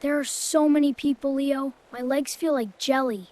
There are so many people, Leo. My legs feel like jelly.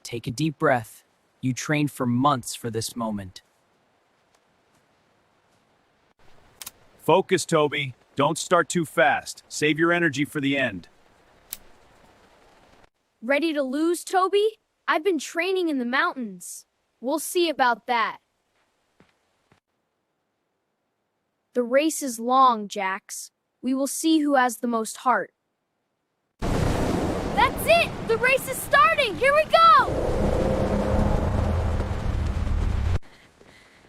Take a deep breath. You trained for months for this moment. Focus, Toby. Don't start too fast. Save your energy for the end. Ready to lose, Toby? I've been training in the mountains. We'll see about that. The race is long, Jax. We will see who has the most heart. That's it! The race is starting! Here we go!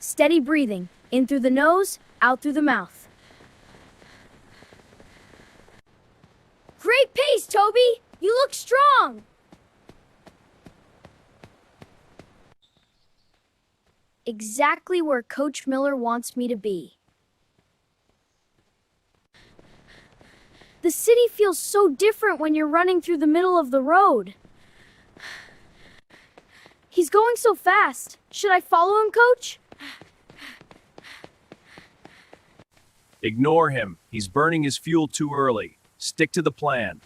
Steady breathing. In through the nose, out through the mouth. Great pace, Toby! You look strong! Exactly where Coach Miller wants me to be. The city feels so different when you're running through the middle of the road. He's going so fast. Should I follow him, Coach? Ignore him. He's burning his fuel too early. Stick to the plan.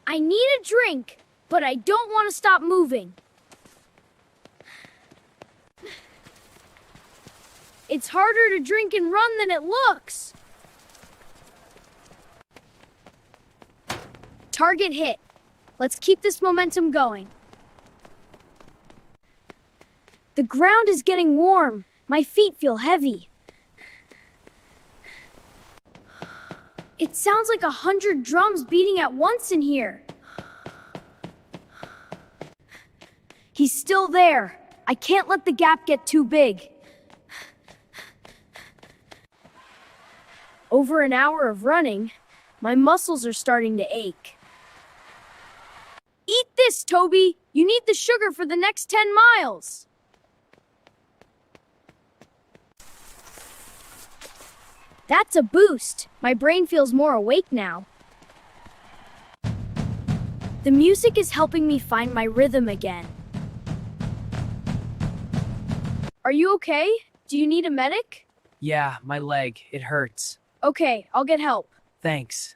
I need a drink, but I don't want to stop moving. It's harder to drink and run than it looks. Target hit. Let's keep this momentum going. The ground is getting warm. My feet feel heavy. It sounds like 100 drums beating at once in here. He's still there. I can't let the gap get too big. Over an hour of running, my muscles are starting to ache. Eat this, Toby! You need the sugar for the next 10 miles! That's a boost! My brain feels more awake now. The music is helping me find my rhythm again. Are you okay? Do you need a medic? Yeah, my leg. It hurts. Okay, I'll get help. Thanks.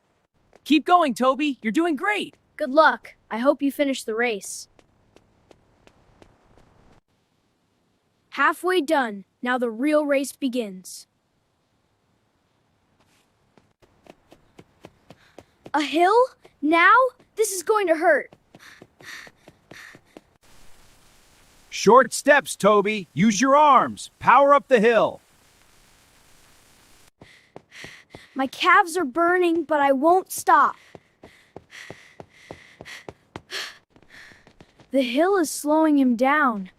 Keep going, Toby. You're doing great. Good luck. I hope you finish the race. Halfway done. Now the real race begins. A hill? Now? This is going to hurt. Short steps, Toby. Use your arms. Power up the hill. My calves are burning, but I won't stop. The hill is slowing him down.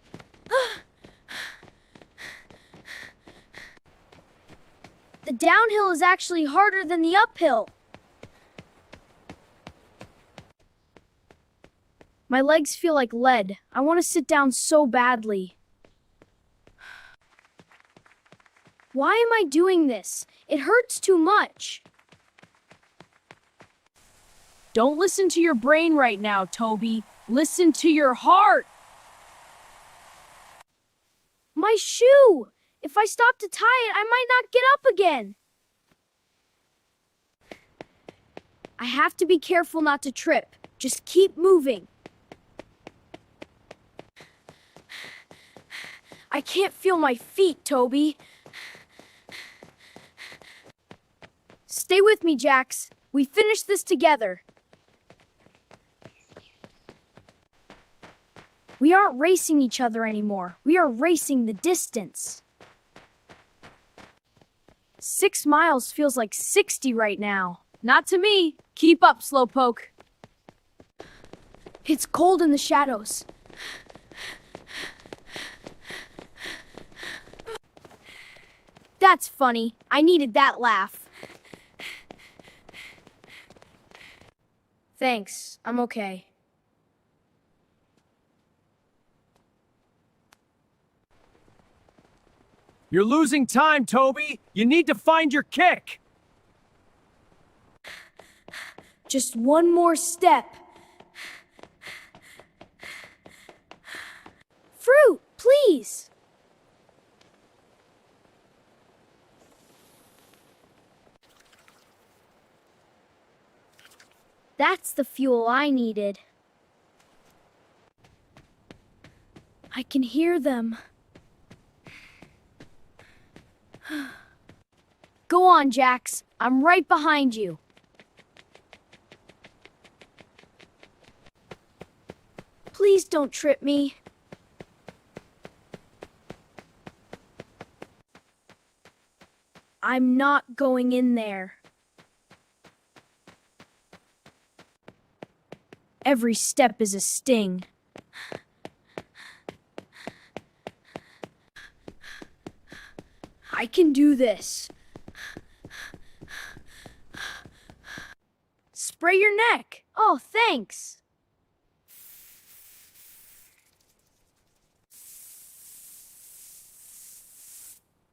The downhill is actually harder than the uphill. My legs feel like lead. I want to sit down so badly. Why am I doing this? It hurts too much. Don't listen to your brain right now, Toby. Listen to your heart. My shoe! If I stop to tie it, I might not get up again. I have to be careful not to trip. Just keep moving. I can't feel my feet, Toby. Stay with me, Jax. We finish this together. We aren't racing each other anymore. We are racing the distance. 6 miles feels like 60 right now. Not to me. Keep up, Slowpoke. It's cold in the shadows. That's funny. I needed that laugh. Thanks. I'm okay. You're losing time, Toby. You need to find your kick. Just one more step. Fruit, please. That's the fuel I needed. I can hear them. Go on, Jax. I'm right behind you. Please don't trip me. I'm not going in there. Every step is a sting. I can do this. Spray your neck. Oh, thanks.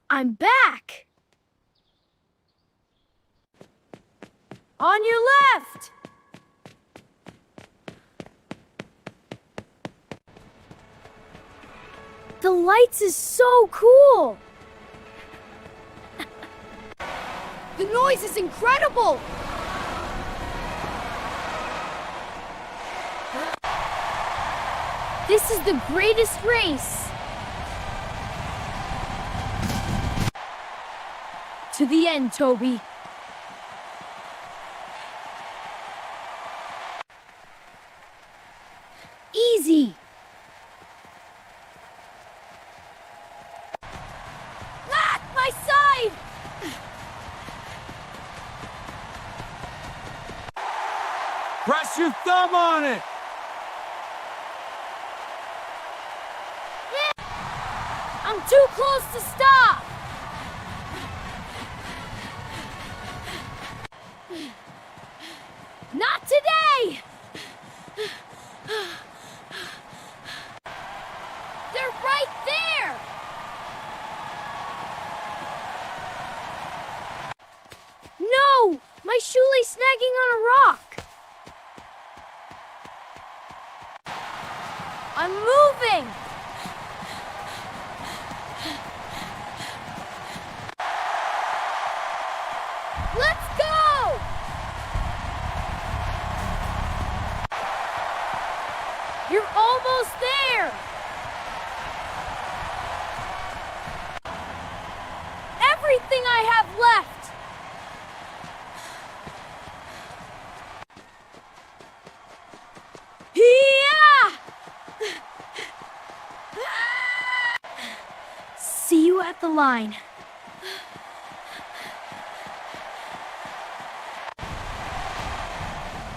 I'm back. On your left. The lights is so cool. The noise is incredible. This is the greatest race. To the end, Toby. Easy. Ah, my side! Press your thumb on it! I'm too close to stop! Not today! They're right there! No! My shoelace snagging on a rock! I'm moving! Let's go! You're almost there! Everything I have left! Yeah! See you at the line.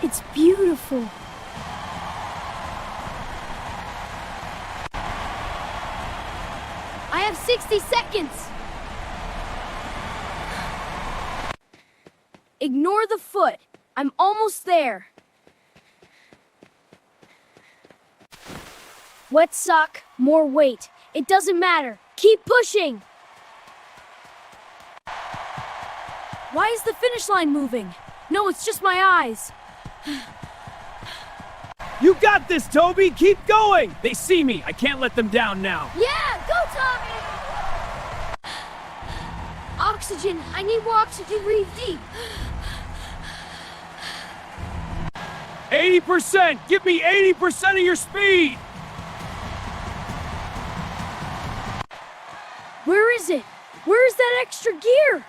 It's beautiful. I have 60 seconds. Ignore the foot. I'm almost there. Wet sock, more weight. It doesn't matter. Keep pushing. Why is the finish line moving? No, it's just my eyes. You got this, Toby! Keep going! They see me. I can't let them down now. Yeah, go Tommy! Oxygen. I need more oxygen. Breathe deep. 80%! Give me 80% of your speed! Where is it? Where is that extra gear?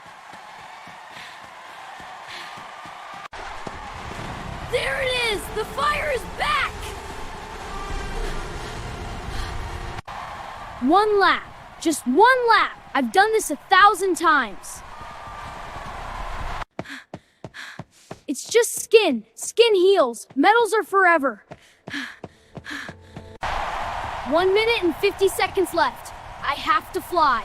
There it is! The fire is back! 1 lap. Just 1 lap. I've done this 1,000 times. It's just skin. Skin heals. Metals are forever. 1 minute and 50 seconds left. I have to fly.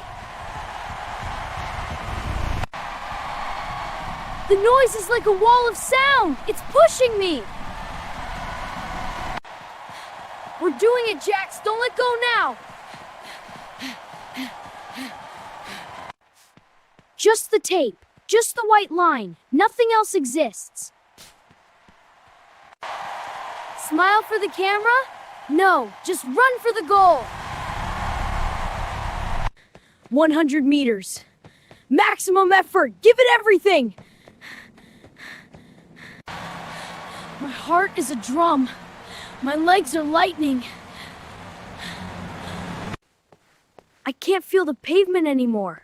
The noise is like a wall of sound. It's pushing me. We're doing it, Jax. Don't let go now. Just the tape. Just the white line. Nothing else exists. Smile for the camera? No, just run for the goal. 100 meters. Maximum effort. Give it everything. My heart is a drum. My legs are lightning. I can't feel the pavement anymore.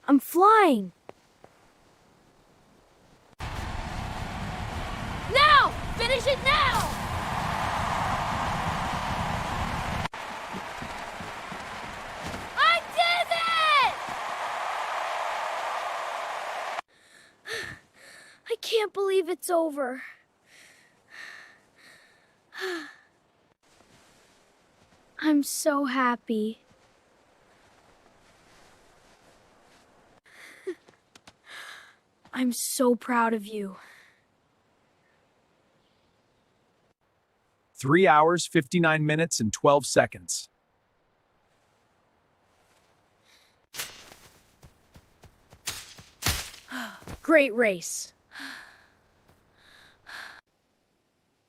I'm flying. Now! Finish it now! I did it! I can't believe it's over. I'm so happy. I'm so proud of you. 3 hours, 59 minutes, and 12 seconds. Great race.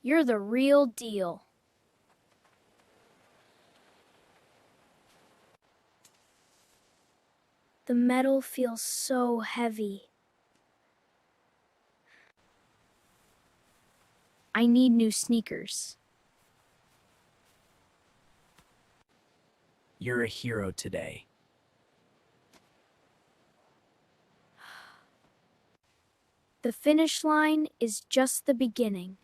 You're the real deal. The metal feels so heavy. I need new sneakers. You're a hero today. The finish line is just the beginning.